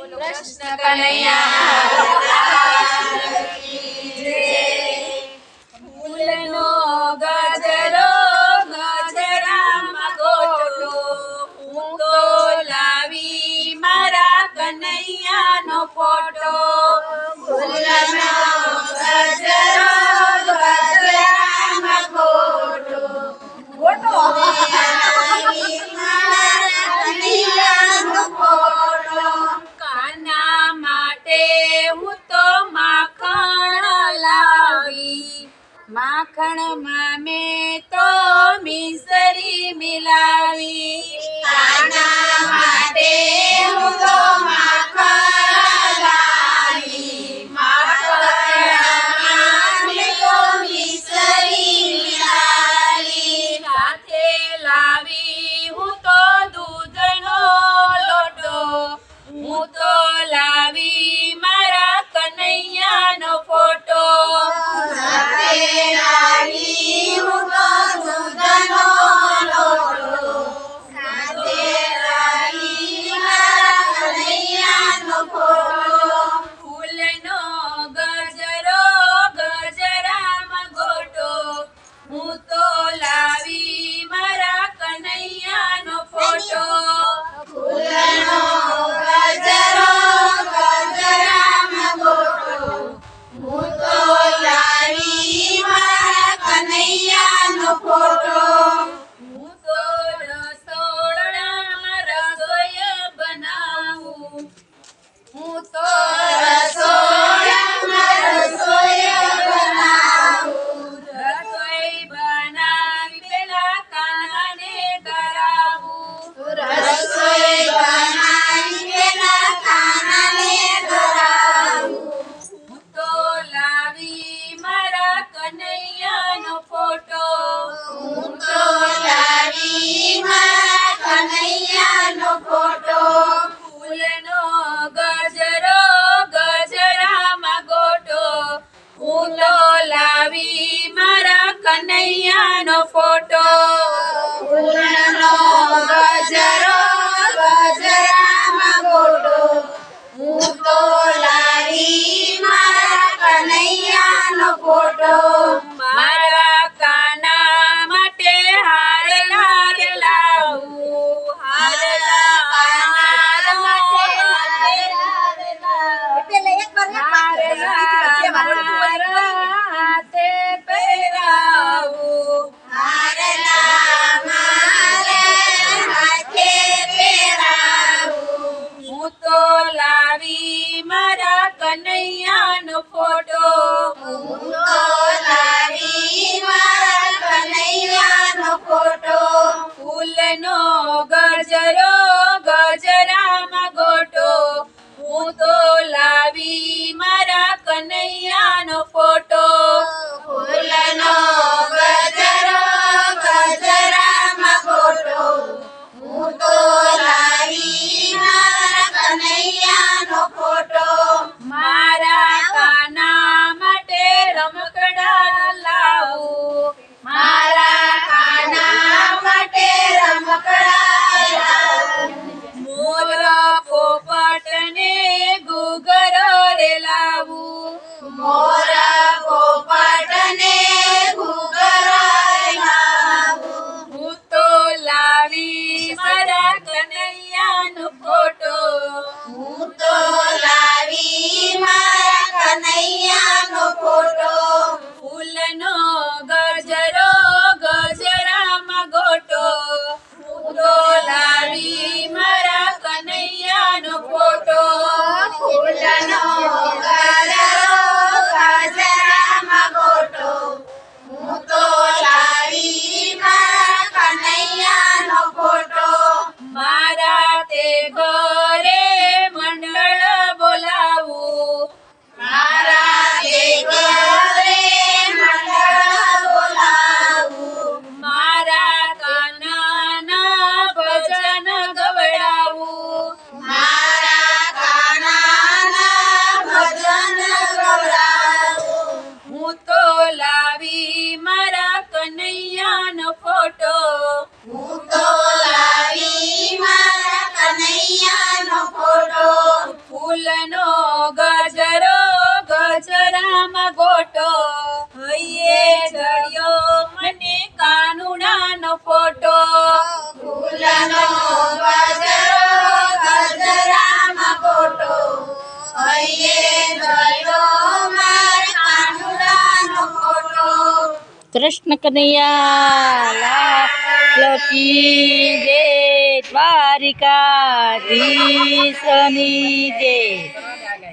કૃષ્ણ કનૈયા ફૂલનો ગજરો ગજરામાં ગોટો હું તો લાવી મારા કનૈયાનો ફોટો ફૂલનો ગજરો ગજરામાં ગોટો કાના માટે હું તો માખણ લાવી માખણમાં મેં તો મિસરી મિલાવી કાના માટે હું તો માખણ લાવી માખણમાં મેં તો મિસરી મિલાવી સાથે લાવી હું તો દૂધનો લોટો હું તો લાવી મારા કનૈયાનો ફોટો સાથે લાવી હું તો દૂધનો લોટો સાથે લાવી મારા કનૈયાનો ફોટો ફૂલનો ગજરો ગજરામાં ગોટો હું તો લાવી મારા કનૈયાનો ફોટો ફૂલનો ગજરો ગજરામાં ગોટો હું તો લાવી મારા કનૈયાનો ફોટો હું તો રસોડામાં રસોઈ બનાવું હું તો રસોડામાં રસોઈ બનાવું રસોઈ બનાવી પેલા કાનાને ધરાવું રસોઈ બનાવી પેલા કાનાને ધરાવું હું તો લાવી મારા કનૈયાનો ફોટો હું તો લાવી મારા કનૈયાનો ફોટો ફૂલનો ગજરો ગજરામાં ગોટો હું તો લાવી મારા કનૈયાનો ફોટો ફૂલનો ગજરો ગજરામાં ગોટો હું તો લાવી મારા કનૈયાનો ફોટો મારા કાના માટે હાર લાલ લાવું હાર કાના માટે હાથે પહેરાવું હારના મારે હાથે પહેરાવું હું તો લાવી મારા કનૈયાનો ફોટો હું તો લાવી મારા કનૈયાનો ફોટો ફૂલનો ગજરો ગજરામાં ગોટો હું તો લાવી મારા કનૈયાનો ફોટો ફૂલનો ગજરો ગજરામાં ગોટો હું તો લાવી મારા કનૈયાનો ફોટો મારા કાના માટે રમકડા લાવું મારા કાના માટે રમકડા લાવું મોર પોપટ ને ઘૂઘરો રે લાવું કૃષ્ણ કનૈયા લાલ કી જય દ્વારિકાધીશની જય।